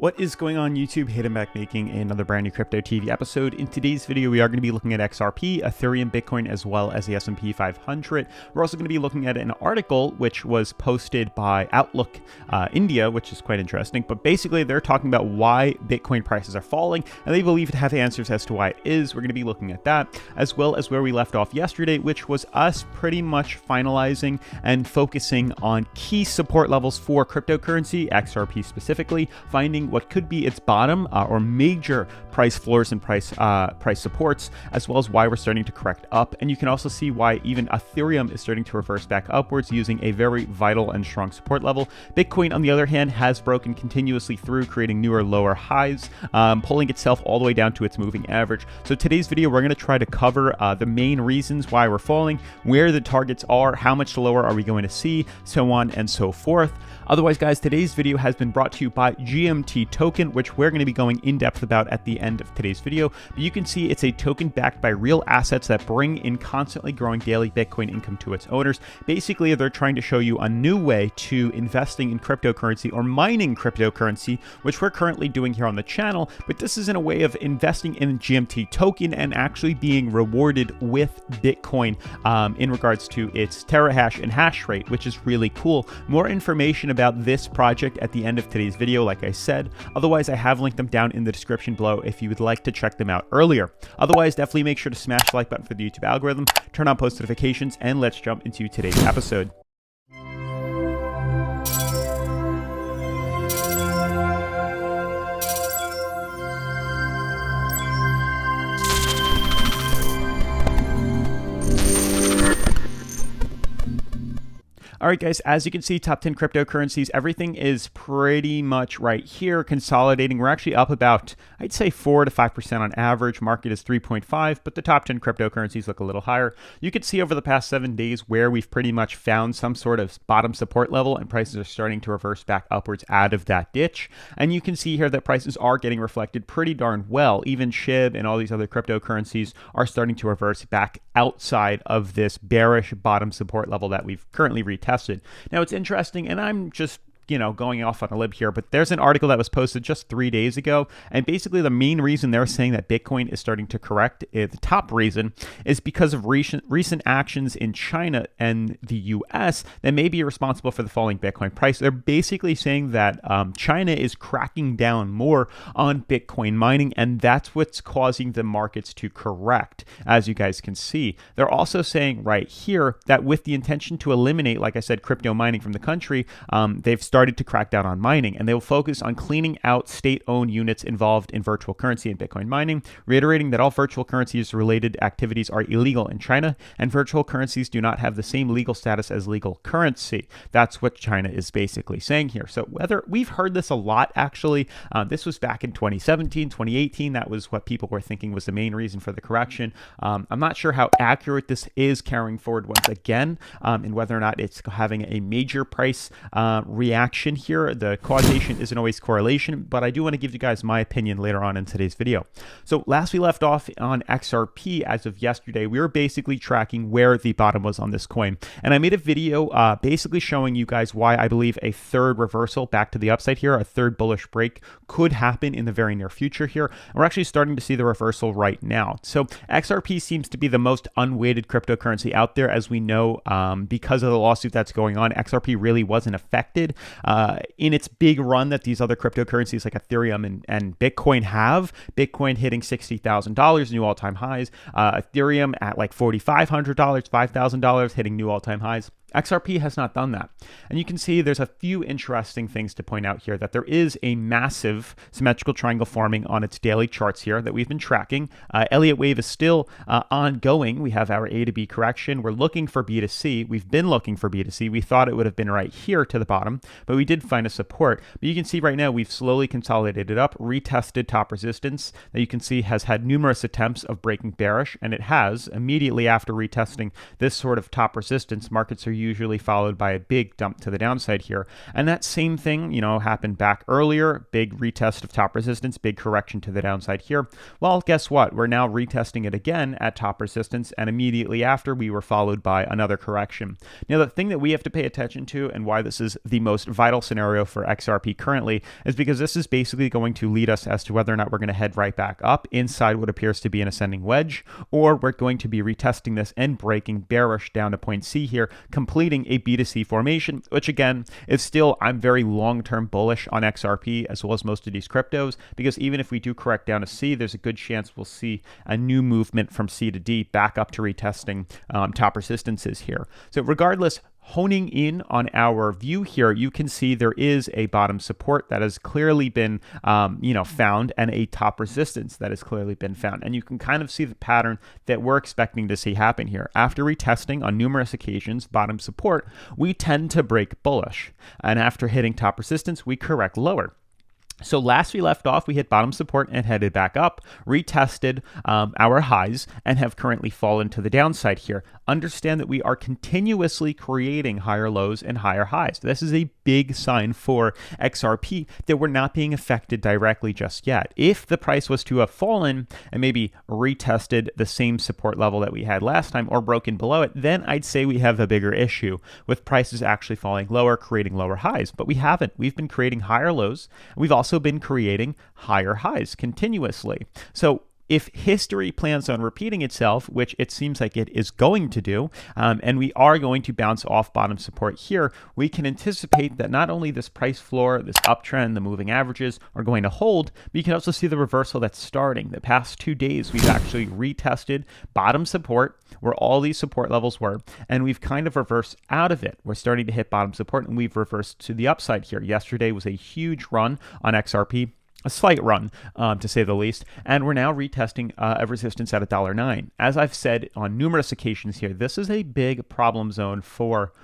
What is going on YouTube? Hayden back making another brand new Crypto TV episode. In today's video, we are going to be looking at XRP, Ethereum, Bitcoin, as well as the S&P 500. We're also going to be looking at an article which was posted by Outlook India, which is quite interesting. But basically, they're talking about why Bitcoin prices are falling, and they believe to have answers as to why it is. We're going to be looking at that, as well as where we left off yesterday, which was us pretty much finalizing and focusing on key support levels for cryptocurrency, XRP specifically, finding what could be its bottom or major price floors and price supports, as well as why we're starting to correct up. And you can also see why even Ethereum is starting to reverse back upwards using a very vital and strong support level. Bitcoin, on the other hand, has broken continuously through, creating newer lower highs, pulling itself all the way down to its moving average. So today's video, we're going to try to cover the main reasons why we're falling, where the targets are, how much lower are we going to see, so on and so forth. Otherwise, guys, today's video has been brought to you by GMT Token, which we're going to be going in depth about at the end of today's video. But you can see it's a token backed by real assets that bring in constantly growing daily Bitcoin income to its owners. Basically, they're trying to show you a new way to investing in cryptocurrency or mining cryptocurrency, which we're currently doing here on the channel. But this is in a way of investing in GMT Token and actually being rewarded with Bitcoin in regards to its terahash and hash rate, which is really cool. More information about this project at the end of today's video, like I said. Otherwise, I have linked them down in the description below if you would like to check them out earlier. Otherwise, definitely make sure to smash the like button for the YouTube algorithm, turn on post notifications, and let's jump into today's episode. All right, guys, as you can see, top 10 cryptocurrencies, everything is pretty much right here, consolidating. We're actually up about, I'd say 4 to 5% on average. Market is 3.5, but the top 10 cryptocurrencies look a little higher. You can see over the past 7 days where we've pretty much found some sort of bottom support level and prices are starting to reverse back upwards out of that ditch. And you can see here that prices are getting reflected pretty darn well. Even SHIB and all these other cryptocurrencies are starting to reverse back outside of this bearish bottom support level that we've currently retested. Now, it's interesting, and I'm just going off on a lib here, but there's an article that was posted just 3 days ago, and basically the main reason they're saying that Bitcoin is starting to correct, the top reason, is because of recent actions in China and the US that may be responsible for the falling Bitcoin price. They're basically saying that China is cracking down more on Bitcoin mining, and that's what's causing the markets to correct, as you guys can see. They're also saying right here that with the intention to eliminate, like I said, crypto mining from the country, they've started to crack down on mining, and they will focus on cleaning out state-owned units involved in virtual currency and Bitcoin mining, reiterating that all virtual currencies related activities are illegal in China, and virtual currencies do not have the same legal status as legal currency. That's what China is basically saying here. So whether we've heard this a lot, actually, this was back in 2017, 2018. That was what people were thinking was the main reason for the correction. I'm not sure how accurate this is carrying forward once again, and whether or not it's having a major price reaction here. The causation isn't always correlation, but I do want to give you guys my opinion later on in today's video. So last we left off on XRP, as of yesterday, we were basically tracking where the bottom was on this coin. And I made a video basically showing you guys why I believe a third reversal back to the upside here, a third bullish break, could happen in the very near future here. And we're actually starting to see the reversal right now. So XRP seems to be the most unweighted cryptocurrency out there, as we know, because of the lawsuit that's going on. XRP really wasn't affected in its big run that these other cryptocurrencies like Ethereum and Bitcoin have. Bitcoin hitting $60,000, new all-time highs. Ethereum at like $4,500, $5,000, hitting new all-time highs. XRP has not done that. And you can see there's a few interesting things to point out here, that there is a massive symmetrical triangle forming on its daily charts here that we've been tracking. Elliott wave is still ongoing. We have our A to B correction. We're looking for B to C. We've been looking for B to C. We thought it would have been right here to the bottom, but we did find a support. But you can see right now we've slowly consolidated up, retested top resistance that you can see has had numerous attempts of breaking bearish, and it has immediately after retesting this sort of top resistance. Markets are usually followed by a big dump to the downside here. And that same thing, happened back earlier. Big retest of top resistance, big correction to the downside here. Well, guess what? We're now retesting it again at top resistance, and immediately after we were followed by another correction. Now, the thing that we have to pay attention to, and why this is the most vital scenario for XRP currently, is because this is basically going to lead us as to whether or not we're going to head right back up inside what appears to be an ascending wedge, or we're going to be retesting this and breaking bearish down to point C here, completing a B to C formation, which again is still, I'm very long-term bullish on XRP as well as most of these cryptos, because even if we do correct down to C, there's a good chance we'll see a new movement from C to D back up to retesting top resistances here. So regardless, honing in on our view here, you can see there is a bottom support that has clearly been, found, and a top resistance that has clearly been found. And you can kind of see the pattern that we're expecting to see happen here. After retesting on numerous occasions bottom support, we tend to break bullish. And after hitting top resistance, we correct lower. So last we left off, we hit bottom support and headed back up, retested our highs, and have currently fallen to the downside here. Understand that we are continuously creating higher lows and higher highs. This is a big sign for XRP that we're not being affected directly just yet. If the price was to have fallen and maybe retested the same support level that we had last time or broken below it, then I'd say we have a bigger issue with prices actually falling lower, creating lower highs. But we haven't. We've been creating higher lows. We've also been creating higher highs continuously. So if history plans on repeating itself, which it seems like it is going to do, and we are going to bounce off bottom support here, we can anticipate that not only this price floor, this uptrend, the moving averages are going to hold, but you can also see the reversal that's starting. The past 2 days, we've actually retested bottom support where all these support levels were, and we've kind of reversed out of it. We're starting to hit bottom support, and we've reversed to the upside here. Yesterday was a huge run on XRP. A slight run, to say the least, and we're now retesting a resistance at $1.09. As I've said on numerous occasions here, this is a big problem zone for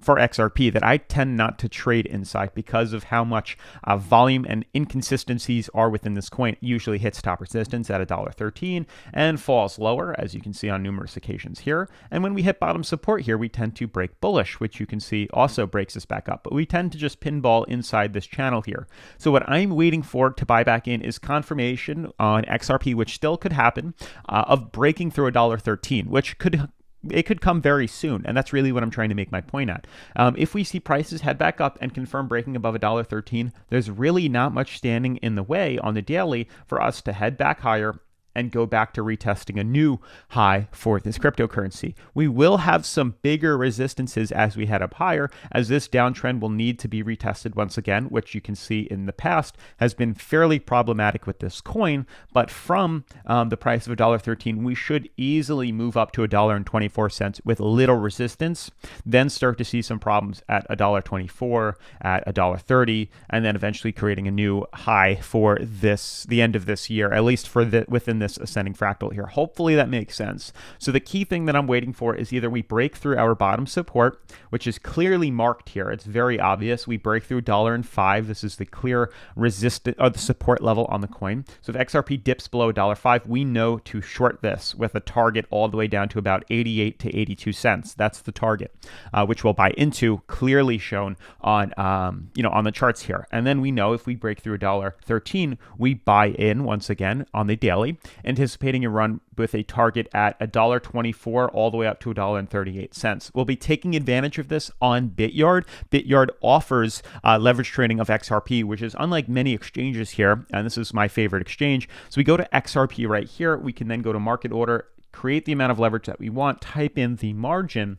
XRP that I tend not to trade inside because of how much volume and inconsistencies are within this coin. It usually hits top resistance at $1.13 and falls lower, as you can see on numerous occasions here. And when we hit bottom support here, we tend to break bullish, which you can see also breaks us back up. But we tend to just pinball inside this channel here. So what I'm waiting for to buy back in is confirmation on XRP, which still could happen, of breaking through $1.13, which could come very soon, and that's really what I'm trying to make my point at. If we see prices head back up and confirm breaking above $1.13, there's really not much standing in the way on the daily for us to head back higher and go back to retesting a new high for this cryptocurrency. We will have some bigger resistances as we head up higher, as this downtrend will need to be retested once again, which you can see in the past has been fairly problematic with this coin. But from the price of $1.13, we should easily move up to $1.24 with little resistance, then start to see some problems at $1.24, at $1.30, and then eventually creating a new high for the end of this year, at least for within this ascending fractal here. Hopefully that makes sense. So the key thing that I'm waiting for is either we break through our bottom support, which is clearly marked here. It's very obvious. We break through $1.05. This is the clear resistance or the support level on the coin. So if XRP dips below $1.05, we know to short this with a target all the way down to about 88 to 82 cents. That's the target, which we'll buy into, clearly shown on on the charts here. And then we know if we break through $1.13, we buy in once again on the daily, anticipating a run with a target at $1.24 all the way up to $1.38. We'll be taking advantage of this on Bityard. Bityard offers leverage trading of XRP, which is unlike many exchanges here, and this is my favorite exchange. So we go to XRP right here. We can then go to market order, create the amount of leverage that we want, type in the margin,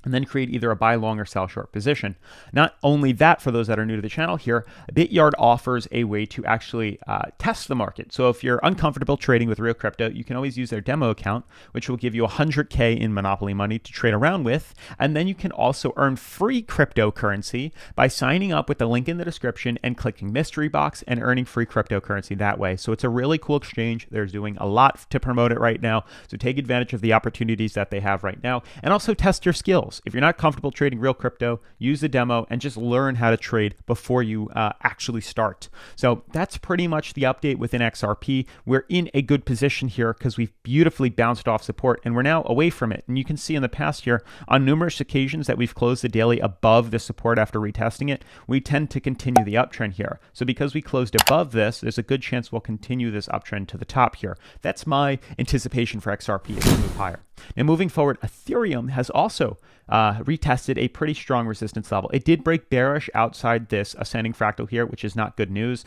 and then create either a buy long or sell short position. Not only that, for those that are new to the channel here, Bityard offers a way to actually test the market. So if you're uncomfortable trading with real crypto, you can always use their demo account, which will give you 100K in Monopoly money to trade around with. And then you can also earn free cryptocurrency by signing up with the link in the description and clicking mystery box and earning free cryptocurrency that way. So it's a really cool exchange. They're doing a lot to promote it right now. So take advantage of the opportunities that they have right now and also test your skills. tools. If you're not comfortable trading real crypto, use the demo and just learn how to trade before you actually start. So that's pretty much the update within XRP. We're in a good position here because we've beautifully bounced off support and we're now away from it. And you can see in the past here on numerous occasions that we've closed the daily above the support after retesting it. We tend to continue the uptrend here. So because we closed above this, there's a good chance we'll continue this uptrend to the top here. That's my anticipation for XRP as we move higher. Now moving forward, Ethereum has also retested a pretty strong resistance level. It did break bearish outside this ascending fractal here, which is not good news.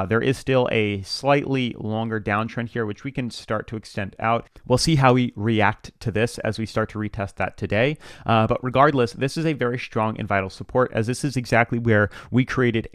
There is still a slightly longer downtrend here, which we can start to extend out. We'll see how we react to this as we start to retest that today. But regardless, this is a very strong and vital support, as this is exactly where we created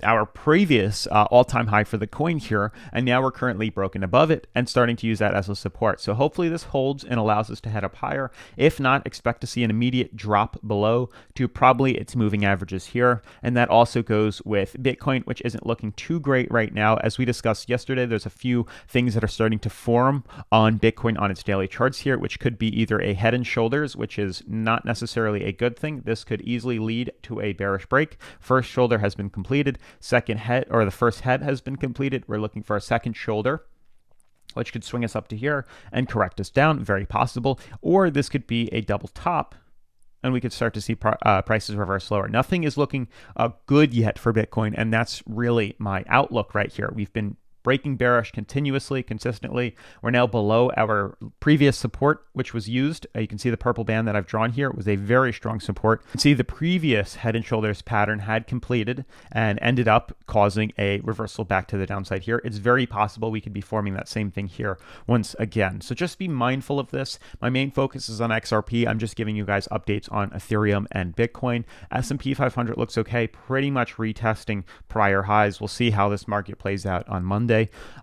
our previous all-time high for the coin here, and now we're currently broken above it and starting to use that as a support. So hopefully this holds and allows us to head up higher. If not, expect to see an immediate drop below to probably its moving averages here. And that also goes with Bitcoin, which isn't looking too great right now. As we discussed yesterday, there's a few things that are starting to form on Bitcoin on its daily charts here, which could be either a head and shoulders, which is not necessarily a good thing. This could easily lead to a bearish break. First shoulder has been completed. Second head, or the first head has been completed. We're looking for a second shoulder, which could swing us up to here and correct us down, very possible. Or this could be a double top, and we could start to see prices reverse lower. Nothing is looking good yet for Bitcoin, and that's really my outlook right here. We've been breaking bearish continuously, consistently. We're now below our previous support, which was used. You can see the purple band that I've drawn here. It was a very strong support. You can see the previous head and shoulders pattern had completed and ended up causing a reversal back to the downside here. It's very possible we could be forming that same thing here once again. So just be mindful of this. My main focus is on XRP. I'm just giving you guys updates on Ethereum and Bitcoin. S&P 500 looks okay, pretty much retesting prior highs. We'll see how this market plays out on Monday.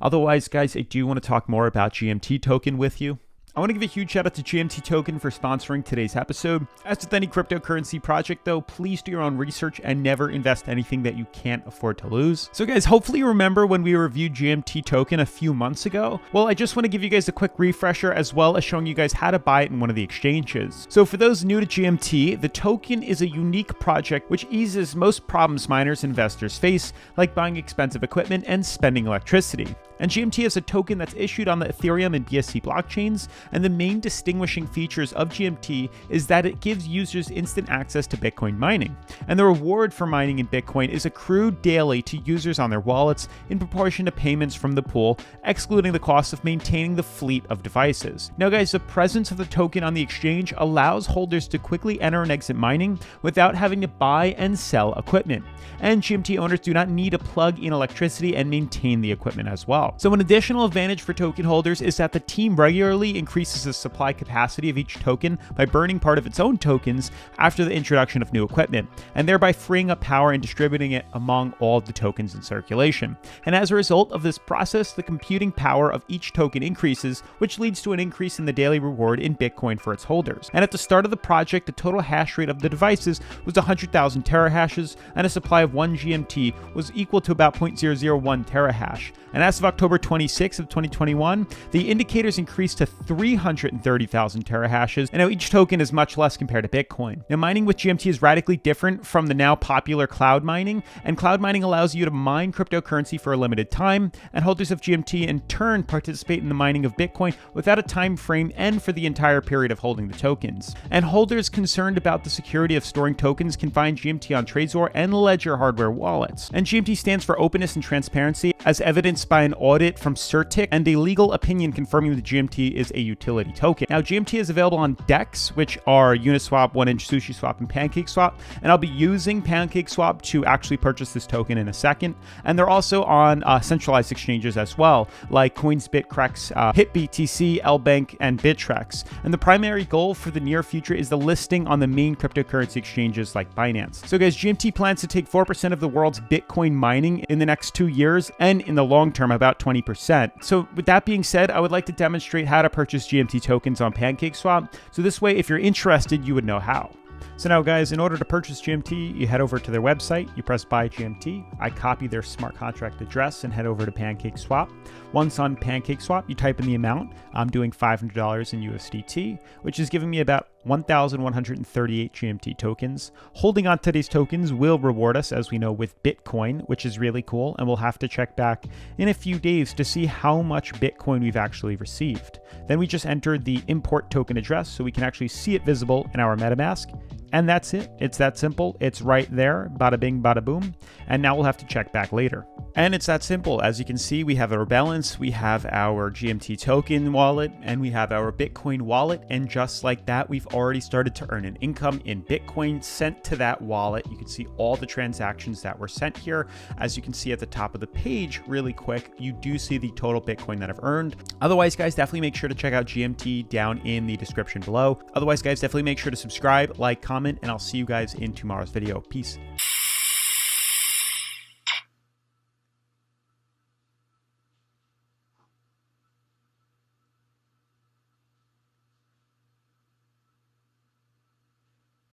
Otherwise, guys, I do want to talk more about GMT Token with you. I want to give a huge shout out to GMT Token for sponsoring today's episode. As with any cryptocurrency project though, please do your own research and never invest anything that you can't afford to lose. So guys, hopefully you remember when we reviewed GMT Token a few months ago. Well, I just want to give you guys a quick refresher as well as showing you guys how to buy it in one of the exchanges. So for those new to GMT, the token is a unique project which eases most problems miners and investors face, like buying expensive equipment and spending electricity. And GMT is a token that's issued on the Ethereum and BSC blockchains, and the main distinguishing features of GMT is that it gives users instant access to Bitcoin mining. And the reward for mining in Bitcoin is accrued daily to users on their wallets in proportion to payments from the pool, excluding the cost of maintaining the fleet of devices. Now guys, the presence of the token on the exchange allows holders to quickly enter and exit mining without having to buy and sell equipment. And GMT owners do not need to plug in electricity and maintain the equipment as well. So an additional advantage for token holders is that the team regularly increases the supply capacity of each token by burning part of its own tokens after the introduction of new equipment, and thereby freeing up power and distributing it among all of the tokens in circulation. And as a result of this process, the computing power of each token increases, which leads to an increase in the daily reward in Bitcoin for its holders. And at the start of the project, the total hash rate of the devices was 100,000 terahashes, and a supply of 1 GMT was equal to about 0.001 terahash. And as of October 26th of 2021, the indicators increased to 330,000 terahashes, and now each token is much less compared to Bitcoin. Now, mining with GMT is radically different from the now popular cloud mining, and cloud mining allows you to mine cryptocurrency for a limited time, and holders of GMT in turn participate in the mining of Bitcoin without a time frame and for the entire period of holding the tokens. And holders concerned about the security of storing tokens can find GMT on Trezor and Ledger hardware wallets. And GMT stands for openness and transparency, as evidenced by an audit from CertiK and a legal opinion confirming that GMT is a utility token. Now, GMT is available on DEX, which are Uniswap, 1inch SushiSwap, and PancakeSwap, and I'll be using PancakeSwap to actually purchase this token in a second. And they're also on centralized exchanges as well, like Coinsbit, Crex, HitBTC, LBank, and Bittrex. And the primary goal for the near future is the listing on the main cryptocurrency exchanges like Binance. So guys, GMT plans to take 4% of the world's Bitcoin mining in the next 2 years, and in the long term, about 20%. So with that being said, I would like to demonstrate how to purchase GMT tokens on PancakeSwap. So this way, if you're interested, you would know how. So now guys, in order to purchase GMT, you head over to their website, you press buy GMT, I copy their smart contract address and head over to PancakeSwap. Once on PancakeSwap, you type in the amount. I'm doing $500 in USDT, which is giving me about 1,138 GMT tokens. Holding on to these tokens will reward us, as we know, with Bitcoin, which is really cool, and we'll have to check back in a few days to see how much Bitcoin we've actually received. Then we just entered the import token address so we can actually see it visible in our MetaMask. And that's it. It's that simple. It's right there. Bada bing, bada boom. And now we'll have to check back later. And it's that simple. As you can see, we have our balance, we have our GMT token wallet, and we have our Bitcoin wallet. And just like that, we've already started to earn an income in Bitcoin sent to that wallet. You can see all the transactions that were sent here. As you can see at the top of the page, really quick, you do see the total Bitcoin that I've earned. Otherwise, guys, definitely make sure to check out GMT down in the description below. Otherwise, guys, definitely make sure to subscribe, like, comment, and I'll see you guys in tomorrow's video. Peace.